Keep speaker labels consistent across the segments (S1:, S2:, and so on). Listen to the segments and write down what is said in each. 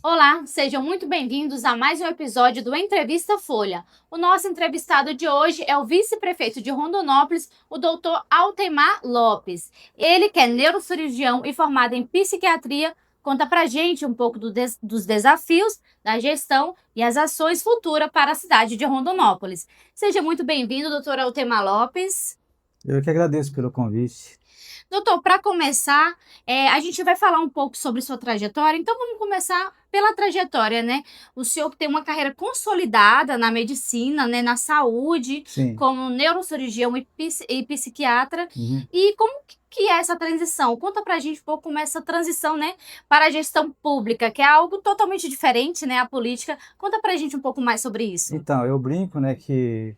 S1: Olá, sejam muito bem-vindos a mais um episódio do Entrevista Folha. O nosso entrevistado de hoje é o vice-prefeito de Rondonópolis, o doutor Altemar Lopes. Ele, que é neurocirurgião e formado em psiquiatria, conta pra gente um pouco dos desafios da gestão e as ações futuras para a cidade de Rondonópolis. Seja muito bem-vindo, doutor Altemar Lopes.
S2: Eu que agradeço pelo convite.
S1: Doutor, para começar, a gente vai falar um pouco sobre sua trajetória, então vamos começar pela trajetória, né? O senhor que tem uma carreira consolidada na medicina, né, na saúde,
S2: Sim.
S1: como neurocirurgião e psiquiatra,
S2: Uhum.
S1: e como que é essa transição? Conta pra gente um pouco como é essa transição, né, para a gestão pública, que é algo totalmente diferente, né, a política. Conta pra gente um pouco mais sobre isso.
S2: Então, eu brinco, né, que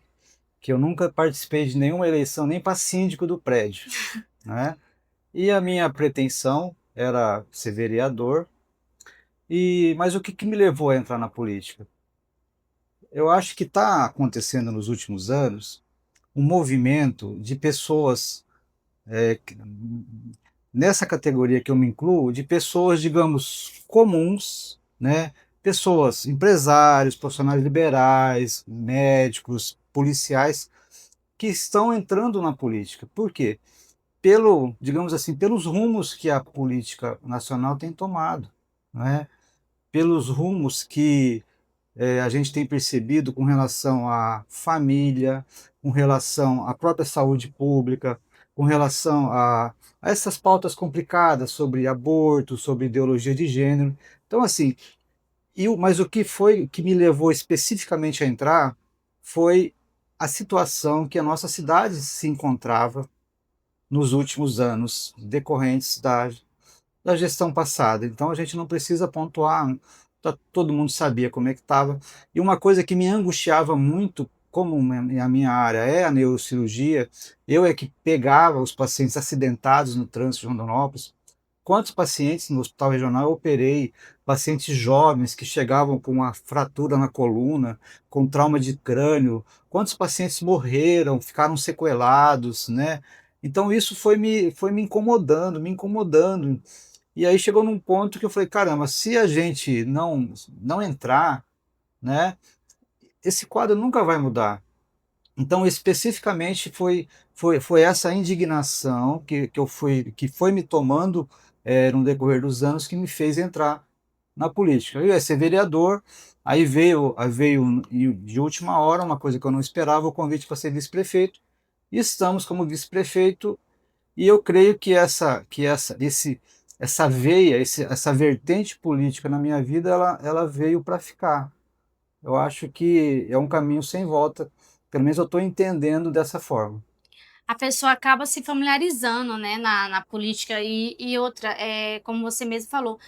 S2: eu nunca participei de nenhuma eleição, nem para síndico do prédio, né? E a minha pretensão era ser vereador. Mas o que me levou a entrar na política? Eu acho que está acontecendo nos últimos anos um movimento de pessoas, nessa categoria que eu me incluo, de pessoas, digamos, comuns, né? Pessoas, empresários, profissionais liberais, médicos, policiais, que estão entrando na política. Por quê? Digamos assim, pelos rumos que a política nacional tem tomado, né? Pelos rumos que a gente tem percebido com relação à família, com relação à própria saúde pública, com relação a essas pautas complicadas sobre aborto, sobre ideologia de gênero. Então, assim, mas o que foi que me levou especificamente a entrar foi a situação que a nossa cidade se encontrava nos últimos anos, decorrentes da gestão passada. Então a gente não precisa pontuar, todo mundo sabia como é que estava. E uma coisa que me angustiava muito, como a minha área é a neurocirurgia, eu é que pegava os pacientes acidentados no trânsito de Rondonópolis. Quantos pacientes no hospital regional eu operei, pacientes jovens que chegavam com uma fratura na coluna, com trauma de crânio, quantos pacientes morreram, ficaram sequelados, né? Então isso foi me incomodando, me incomodando. E aí chegou num ponto que eu falei, caramba, se a gente não entrar, né, esse quadro nunca vai mudar. Então, especificamente, foi essa indignação que foi me tomando no decorrer dos anos que me fez entrar na política. Eu ia ser vereador, aí veio de última hora, uma coisa que eu não esperava, o convite para ser vice-prefeito, e estamos como vice-prefeito, e eu creio essa veia, essa vertente política na minha vida, ela veio para ficar. Eu acho que é um caminho sem volta, pelo menos eu estou entendendo dessa forma.
S1: A pessoa acaba se familiarizando, né, na política e outra, como você mesmo falou,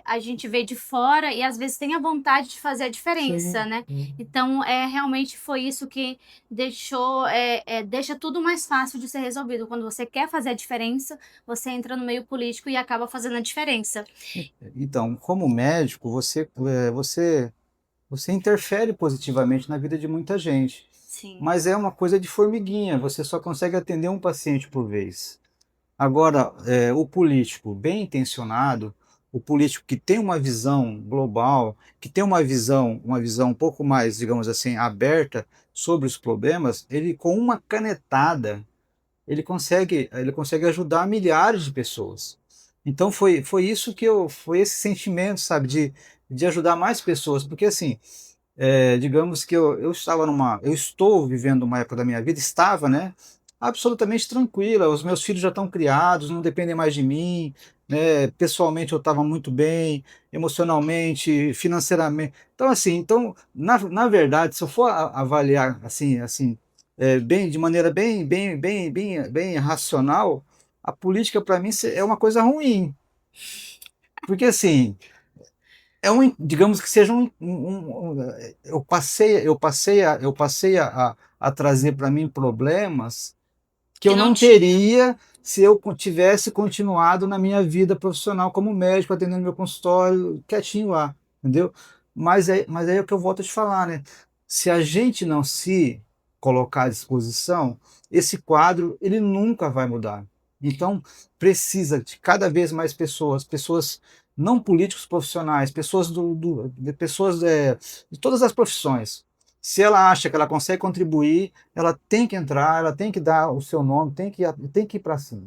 S1: a gente vê de fora e às vezes tem a vontade de fazer a diferença,
S2: Sim,
S1: né.
S2: sim.
S1: Então, realmente foi isso que deixa tudo mais fácil de ser resolvido. Quando você quer fazer a diferença, você entra no meio político e acaba fazendo a diferença.
S2: Então, como médico, você interfere positivamente na vida de muita gente,
S1: Sim.
S2: mas é uma coisa de formiguinha, você só consegue atender um paciente por vez. Agora, o político bem intencionado, o político que tem uma visão global, que tem uma visão um pouco mais, digamos assim, aberta sobre os problemas, ele com uma canetada, ele consegue ajudar milhares de pessoas. Então foi isso foi esse sentimento, sabe, de ajudar mais pessoas, porque assim, digamos que eu estou vivendo uma época da minha vida, estava, né, absolutamente tranquila, os meus filhos já estão criados, não dependem mais de mim, né, pessoalmente eu estava muito bem, emocionalmente, financeiramente. Então, assim, na verdade, se eu for avaliar assim, bem, de maneira bem racional, a política para mim é uma coisa ruim, porque assim, digamos que seja eu passei a trazer para mim problemas que
S1: Que
S2: eu
S1: não
S2: não
S1: tinha.
S2: teria se eu tivesse continuado na minha vida profissional como médico, atendendo meu consultório, quietinho lá, entendeu? Mas aí é o que eu volto a te falar, né? Se a gente não se colocar à disposição, esse quadro ele nunca vai mudar. Então, precisa de cada vez mais pessoas, pessoas não políticos profissionais, pessoas pessoas de todas as profissões. Se ela acha que ela consegue contribuir, ela tem que entrar, ela tem que dar o seu nome, tem que ir para cima.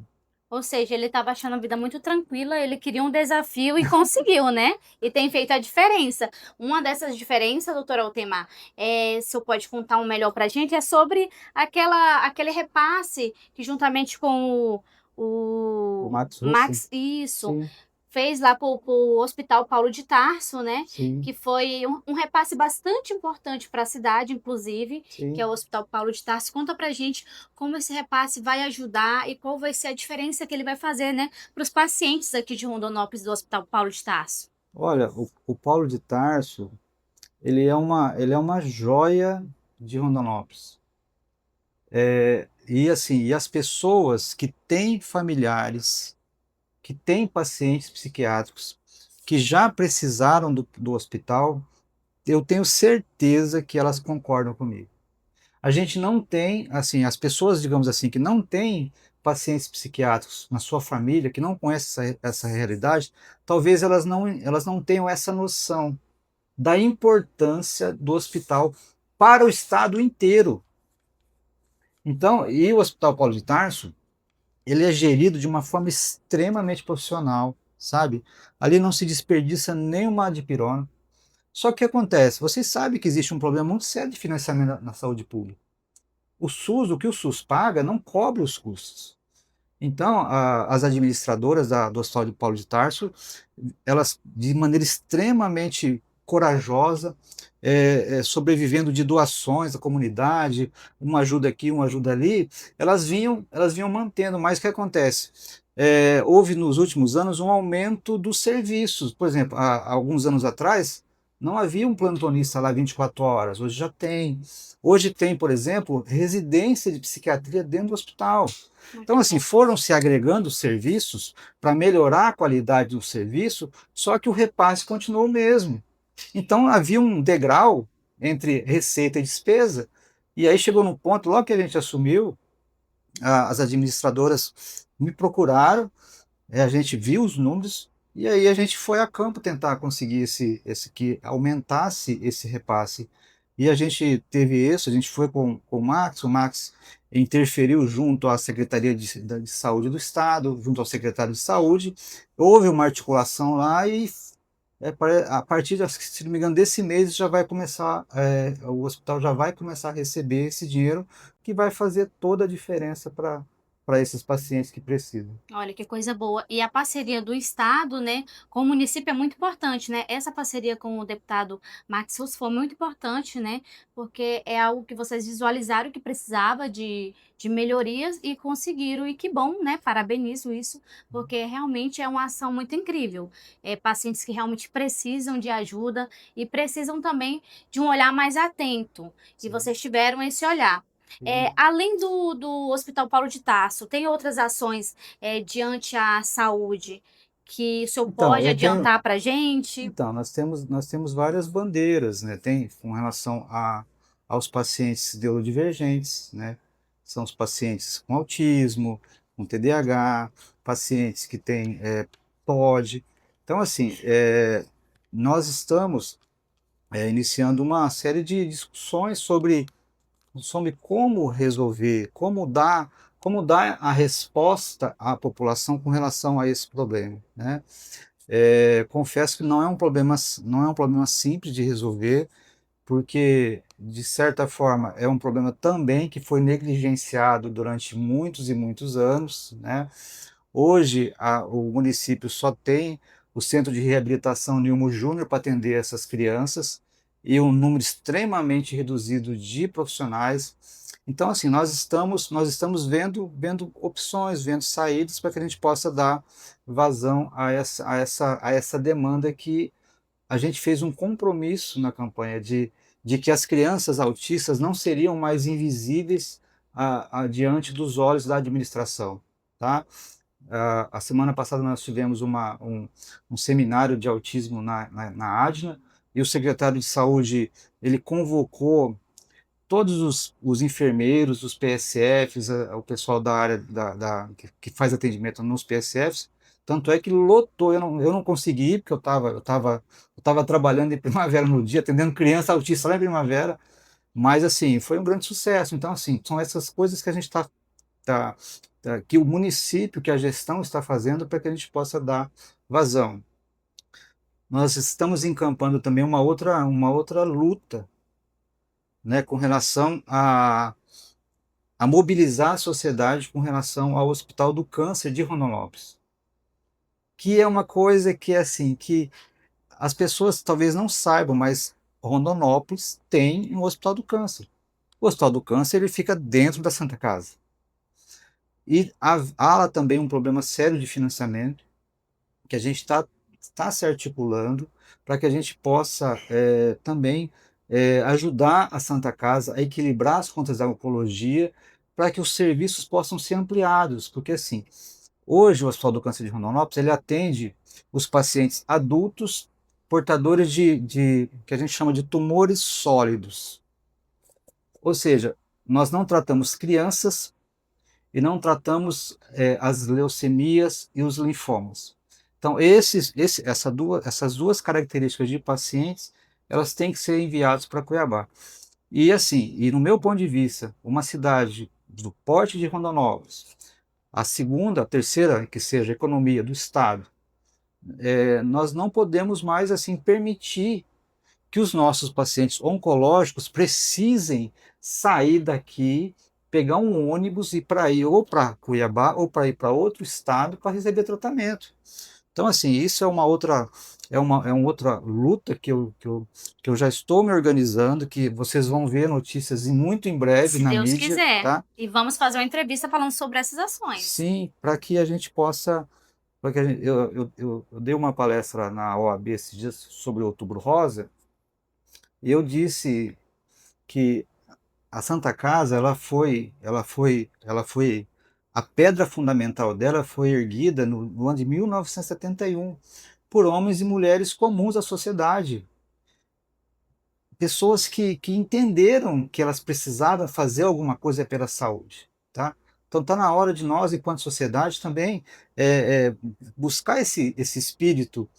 S1: Ou seja, ele estava achando a vida muito tranquila, ele queria um desafio e conseguiu, né? E tem feito a diferença. Uma dessas diferenças, doutora Altemar, se o senhor pode contar um melhor para a gente, é sobre aquele repasse que juntamente com
S2: O
S1: o
S2: Max Russo,
S1: Max, isso,
S2: sim,
S1: fez lá para o Hospital Paulo de Tarso, né?
S2: sim,
S1: Que foi um repasse bastante importante para a cidade, inclusive, que é
S2: sim.
S1: o Hospital Paulo de Tarso. Conta pra gente como esse repasse vai ajudar e qual vai ser a diferença que ele vai fazer, né, para os pacientes aqui de Rondonópolis do Hospital Paulo de Tarso.
S2: Olha, o Paulo de Tarso, ele é uma joia de Rondonópolis. E assim, e as pessoas que têm familiares, que têm pacientes psiquiátricos, que já precisaram do hospital, eu tenho certeza que elas concordam comigo. A gente não tem, assim, as pessoas, digamos assim, que não têm pacientes psiquiátricos na sua família, que não conhecem essa realidade, talvez elas não tenham essa noção da importância do hospital para o estado inteiro. Então, e o Hospital Paulo de Tarso, ele é gerido de uma forma extremamente profissional, sabe? Ali não se desperdiça nenhuma dipirona. Só que o que acontece? Vocês sabem que existe um problema muito sério de financiamento na saúde pública. O SUS, o que o SUS paga, não cobre os custos. Então, as administradoras do Hospital de Paulo de Tarso, elas, de maneira extremamente corajosa, sobrevivendo de doações da comunidade, uma ajuda aqui, uma ajuda ali, elas vinham mantendo. Mas o que acontece? Houve nos últimos anos um aumento dos serviços. Por exemplo, há alguns anos atrás, não havia um plantonista lá 24 horas, hoje já tem. Hoje tem, por exemplo, residência de psiquiatria dentro do hospital. Então,
S1: Muito
S2: assim,
S1: bom.
S2: foram se agregando serviços para melhorar a qualidade do serviço, só que o repasse continuou o mesmo. Então, havia um degrau entre receita e despesa, e aí chegou num ponto, logo que a gente assumiu, as administradoras me procuraram, a gente viu os números, e aí a gente foi a campo tentar conseguir que aumentasse esse repasse. E a gente teve isso, a gente foi com o Max interferiu junto à Secretaria de Saúde do Estado, junto ao secretário de Saúde, houve uma articulação lá e a partir, se não me engano, desse mês já vai começar, o hospital já vai começar a receber esse dinheiro que vai fazer toda a diferença para esses pacientes que precisam.
S1: Olha que coisa boa. E a parceria do Estado, né, com o município é muito importante, né? Essa parceria com o deputado Max Russo foi muito importante, né? Porque é algo que vocês visualizaram que precisava de melhorias e conseguiram. E que bom, né? Parabenizo isso, porque realmente é uma ação muito incrível. Pacientes que realmente precisam de ajuda e precisam também de um olhar mais atento. E
S2: Sim,
S1: vocês tiveram esse olhar.
S2: sim.
S1: Além do Hospital Paulo de Tarso, tem outras ações diante à saúde que o senhor
S2: Então,
S1: pode
S2: eu tenho,
S1: adiantar para a gente?
S2: então nós temos várias bandeiras, né? Tem com relação aos pacientes neurodivergentes, né? São os pacientes com autismo, com TDAH, pacientes que têm TOD. Então, assim, nós estamos iniciando uma série de discussões sobre como resolver, como dar a resposta à população com relação a esse problema, né? Confesso que não é um problema simples de resolver, porque, de certa forma, é um problema também que foi negligenciado durante muitos e muitos anos, né? Hoje, o município só tem o centro de reabilitação Nilmo Júnior para atender essas crianças e um número extremamente reduzido de profissionais. Então, assim, nós estamos vendo opções, vendo saídas para que a gente possa dar vazão a essa demanda que a gente fez um compromisso na campanha de que as crianças autistas não seriam mais invisíveis diante dos olhos da administração, tá? A semana passada nós tivemos um seminário de autismo na ADNA, e o secretário de saúde ele convocou todos os enfermeiros, os PSFs, o pessoal da área que faz atendimento nos PSFs, tanto é que lotou, eu não consegui, porque eu tava trabalhando em primavera no dia, atendendo criança autista lá em primavera, mas assim, foi um grande sucesso. Então, assim, são essas coisas que a gente tá- que o município, que a gestão está fazendo para que a gente possa dar vazão. Nós estamos encampando também uma outra luta, né, com relação a mobilizar a sociedade com relação ao Hospital do Câncer de Rondonópolis, que é uma coisa que, assim, que as pessoas talvez não saibam, mas Rondonópolis tem um Hospital do Câncer. O Hospital do Câncer ele fica dentro da Santa Casa. E há lá também um problema sério de financiamento, que a gente está se articulando para que a gente possa também ajudar a Santa Casa a equilibrar as contas da oncologia, para que os serviços possam ser ampliados, porque assim, hoje o Hospital do Câncer de Rondonópolis ele atende os pacientes adultos portadores de que a gente chama de tumores sólidos, ou seja, nós não tratamos crianças e não tratamos as leucemias e os linfomas. Então, essas duas características de pacientes, elas têm que ser enviadas para Cuiabá. E assim, e no meu ponto de vista, uma cidade do porte de Rondonópolis, a segunda, a terceira, que seja a economia do Estado, nós não podemos mais assim permitir que os nossos pacientes oncológicos precisem sair daqui, pegar um ônibus e ir para ir ou para Cuiabá ou para ir para outro estado para receber tratamento. Então, assim, isso é uma outra luta que eu já estou me organizando, que vocês vão ver notícias muito em breve
S1: Se
S2: na
S1: Deus
S2: mídia,
S1: quiser.
S2: tá?
S1: E vamos fazer uma entrevista falando sobre essas ações.
S2: Sim, para que a gente possa. Porque eu dei uma palestra na OAB esses dias sobre o Outubro Rosa, e eu disse que a Santa Casa, a pedra fundamental dela foi erguida no ano de 1971 por homens e mulheres comuns da sociedade, pessoas que entenderam que elas precisavam fazer alguma coisa pela saúde, tá? Então está na hora de nós, enquanto sociedade, também buscar esse espírito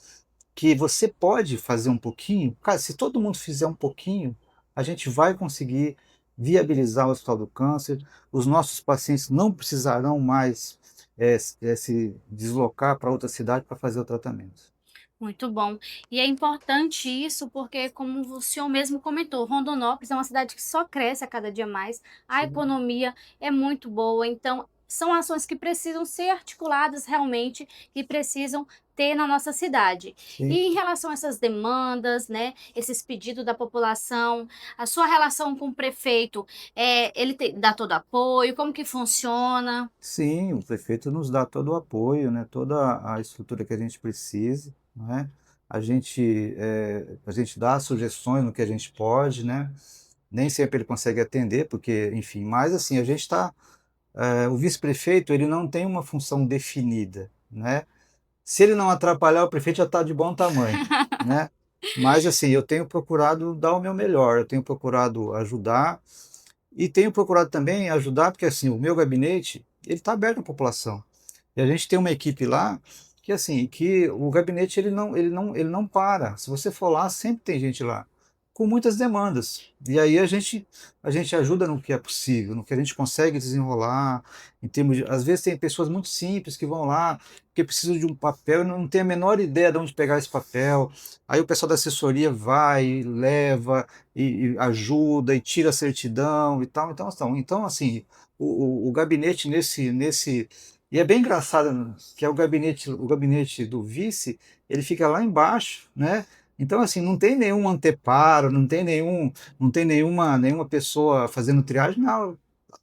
S2: que você pode fazer um pouquinho. Cara, se todo mundo fizer um pouquinho, a gente vai conseguir viabilizar o Hospital do Câncer, os nossos pacientes não precisarão mais se deslocar para outra cidade para fazer o tratamento.
S1: Muito bom. E é importante isso porque, como o senhor mesmo comentou, Rondonópolis é uma cidade que só cresce a cada dia mais, a
S2: Sim.
S1: economia é muito boa, então são ações que precisam ser articuladas realmente, que precisam ter na nossa cidade.
S2: Sim.
S1: E em relação a essas demandas, né, esses pedidos da população, a sua relação com o prefeito, ele dá todo apoio, como que funciona?
S2: Sim, o prefeito nos dá todo o apoio, né, toda a estrutura que a gente precise, né? A gente dá sugestões no que a gente pode, né? Nem sempre ele consegue atender, porque, enfim, mas assim, o vice-prefeito, ele não tem uma função definida, né? Se ele não atrapalhar, o prefeito já está de bom tamanho, né? Mas assim, eu tenho procurado dar o meu melhor, eu tenho procurado ajudar e tenho procurado também ajudar, porque assim, o meu gabinete, ele está aberto à população. E a gente tem uma equipe lá que assim, que o gabinete ele não para. Se você for lá, sempre tem gente lá com muitas demandas. E aí a gente ajuda no que é possível, no que a gente consegue desenrolar, em termos de, às vezes tem pessoas muito simples que vão lá porque precisam de um papel e não tem a menor ideia de onde pegar esse papel. Aí o pessoal da assessoria vai, leva e ajuda e tira a certidão e tal. Então assim, o gabinete nesse e é bem engraçado, né, que é o gabinete do vice, ele fica lá embaixo, né? Então, assim, não tem nenhum anteparo, não tem nenhuma pessoa fazendo triagem, não.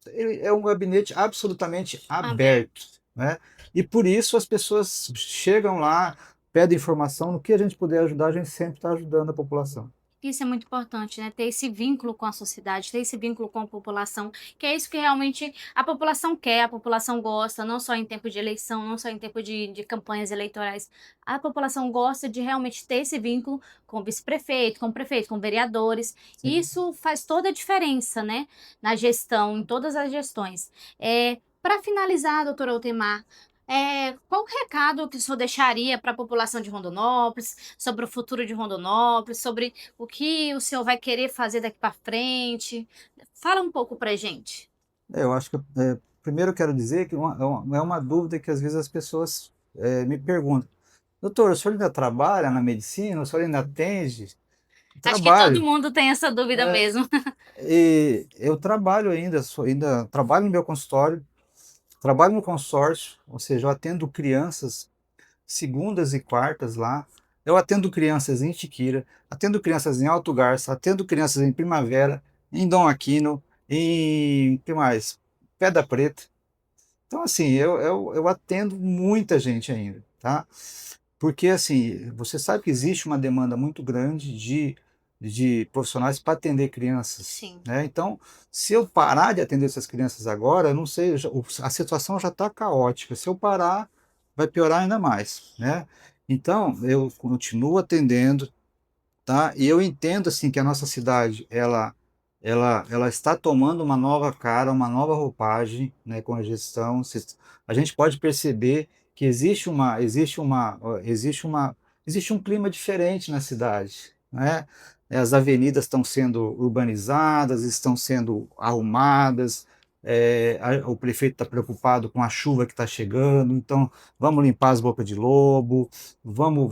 S2: Ele é um gabinete absolutamente aberto, né? E por isso as pessoas chegam lá, pedem informação, no que a gente puder ajudar, a gente sempre está ajudando a população.
S1: Isso é muito importante, né? Ter esse vínculo com a sociedade, ter esse vínculo com a população, que é isso que realmente a população quer, a população gosta, não só em tempo de eleição, não só em tempo de campanhas eleitorais. A população gosta de realmente ter esse vínculo com o vice-prefeito, com o prefeito, com vereadores. E
S2: Sim.
S1: isso faz toda a diferença, né? Na gestão, em todas as gestões. Para finalizar, doutora Altemar, qual o recado que o senhor deixaria para a população de Rondonópolis, sobre o futuro de Rondonópolis, sobre o que o senhor vai querer fazer daqui para frente? Fala um pouco pra gente.
S2: Eu acho que, primeiro eu quero dizer que é uma dúvida que às vezes as pessoas me perguntam: doutor, o senhor ainda trabalha na medicina? O senhor ainda atende?
S1: Acho que todo
S2: Trabalho.
S1: mundo tem essa dúvida mesmo.
S2: E eu trabalho ainda, ainda trabalho no meu consultório, trabalho no consórcio, ou seja, eu atendo crianças segundas e quartas lá. Eu atendo crianças em Tiquira, atendo crianças em Alto Garça, atendo crianças em Primavera, em Dom Aquino, em que mais? Pedra Preta. Então, assim, eu atendo muita gente ainda, tá? Porque, assim, você sabe que existe uma demanda muito grande de profissionais para atender crianças,
S1: Sim,
S2: né? Então, se eu parar de atender essas crianças agora, eu não sei, a situação já está caótica. Se eu parar, vai piorar ainda mais, né? Então, eu continuo atendendo, tá? E eu entendo assim que a nossa cidade ela está tomando uma nova cara, uma nova roupagem, né, com a gestão. A gente pode perceber que existe um clima diferente na cidade, né? As avenidas estão sendo urbanizadas, estão sendo arrumadas. O prefeito está preocupado com a chuva que está chegando, então vamos limpar as bocas de lobo, vamos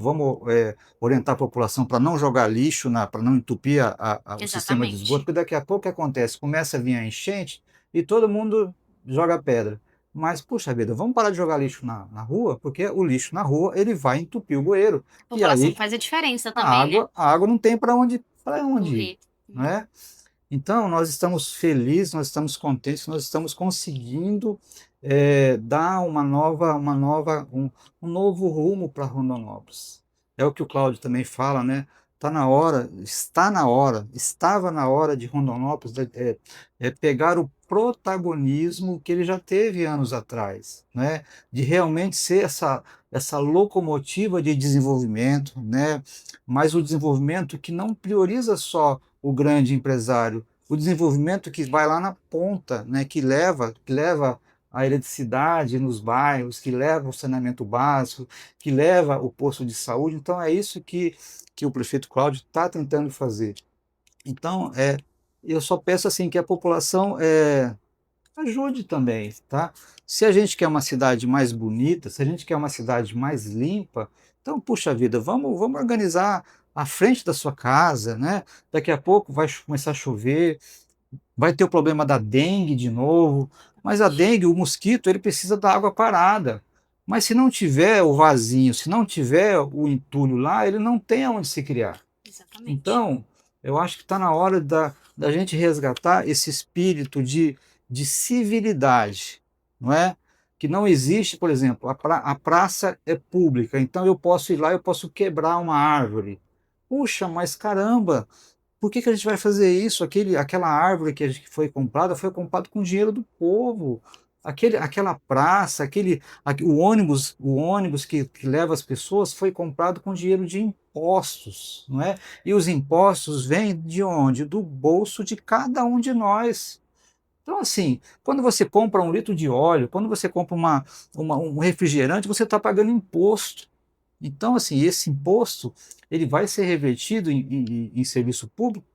S2: orientar a população para não jogar lixo, para não entupir o sistema de esgoto,
S1: exatamente.
S2: porque daqui a pouco o que acontece? Começa a vir a enchente e todo mundo joga pedra. Mas, puxa vida, vamos parar de jogar lixo na rua, porque o lixo na rua ele vai entupir o bueiro.
S1: A
S2: E
S1: população
S2: aí
S1: faz a diferença
S2: a
S1: também, né?
S2: água não tem para onde ir,
S1: Correr.
S2: não é? Então, nós estamos felizes, nós estamos contentes, nós estamos conseguindo dar um novo rumo para Rondonópolis. É o que o Cláudio também fala, né? Estava na hora de Rondonópolis pegar o protagonismo que ele já teve anos atrás, né? De realmente ser essa locomotiva de desenvolvimento, né? Mas o desenvolvimento que não prioriza só o grande empresário, o desenvolvimento que vai lá na ponta, né, que leva a eletricidade nos bairros, que leva o saneamento básico, que leva o posto de saúde. Então é isso que o prefeito Cláudio está tentando fazer. Então, eu só peço assim que a população ajude também, tá? Se a gente quer uma cidade mais bonita, se a gente quer uma cidade mais limpa, então, puxa vida, vamos organizar a frente da sua casa, né? Daqui a pouco vai começar a chover, vai ter o problema da dengue de novo, mas a dengue, o mosquito, ele precisa da água parada. Mas se não tiver o vasinho, se não tiver o entulho lá, ele não tem aonde se criar.
S1: Exatamente.
S2: Então, eu acho que está na hora da gente resgatar esse espírito de civilidade, não é? Que não existe, por exemplo, a praça é pública, então eu posso ir lá, eu posso quebrar uma árvore. Puxa, mas caramba, por que que a gente vai fazer isso? Aquela árvore que foi comprada com dinheiro do povo. Aquela praça, o ônibus que leva as pessoas foi comprado com dinheiro de impostos, não é? E os impostos vêm de onde? Do bolso de cada um de nós. Então, assim, quando você compra um litro de óleo, quando você compra um refrigerante, você está pagando imposto. Então, assim, esse imposto ele vai ser revertido em serviço público,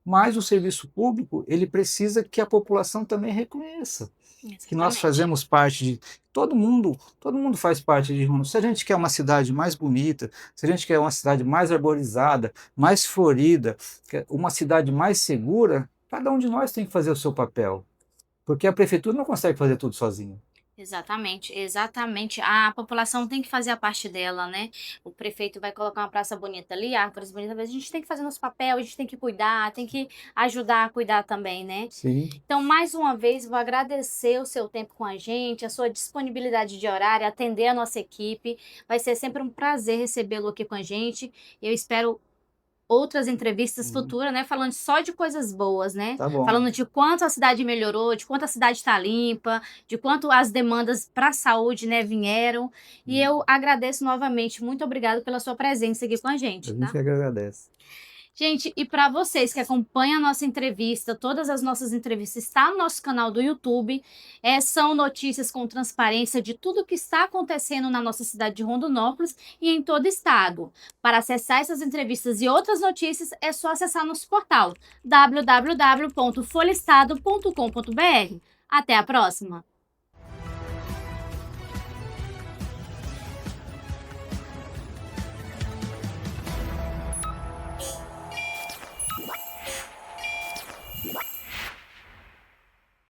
S2: mas o serviço público ele precisa que a população também reconheça que nós
S1: Exatamente.
S2: fazemos parte de todo mundo faz parte de Rondônia. Se a gente quer uma cidade mais bonita, se a gente quer uma cidade mais arborizada, mais florida, uma cidade mais segura, cada um de nós tem que fazer o seu papel, porque a prefeitura não consegue fazer tudo sozinha.
S1: Exatamente, exatamente. A população tem que fazer a parte dela, né? O prefeito vai colocar uma praça bonita ali, árvores bonitas, mas a gente tem que fazer nosso papel, a gente tem que cuidar, tem que ajudar a cuidar também, né?
S2: Sim.
S1: Então, mais uma vez, vou agradecer o seu tempo com a gente, a sua disponibilidade de horário, atender a nossa equipe. Vai ser sempre um prazer recebê-lo aqui com a gente. Eu espero outras entrevistas futuras, né? Falando só de coisas boas, né?
S2: Tá bom.
S1: Falando de quanto a cidade melhorou, de quanto a cidade está limpa, de quanto as demandas para a saúde, né, vieram. E eu agradeço novamente. Muito obrigada pela sua presença aqui com a
S2: A
S1: gente,
S2: gente
S1: tá?
S2: que agradece.
S1: Gente, e para vocês que acompanham a nossa entrevista, todas as nossas entrevistas estão no nosso canal do YouTube. São notícias com transparência de tudo que está acontecendo na nossa cidade de Rondonópolis e em todo o estado. Para acessar essas entrevistas e outras notícias, é só acessar nosso portal www.folhaestado.com.br. Até a próxima!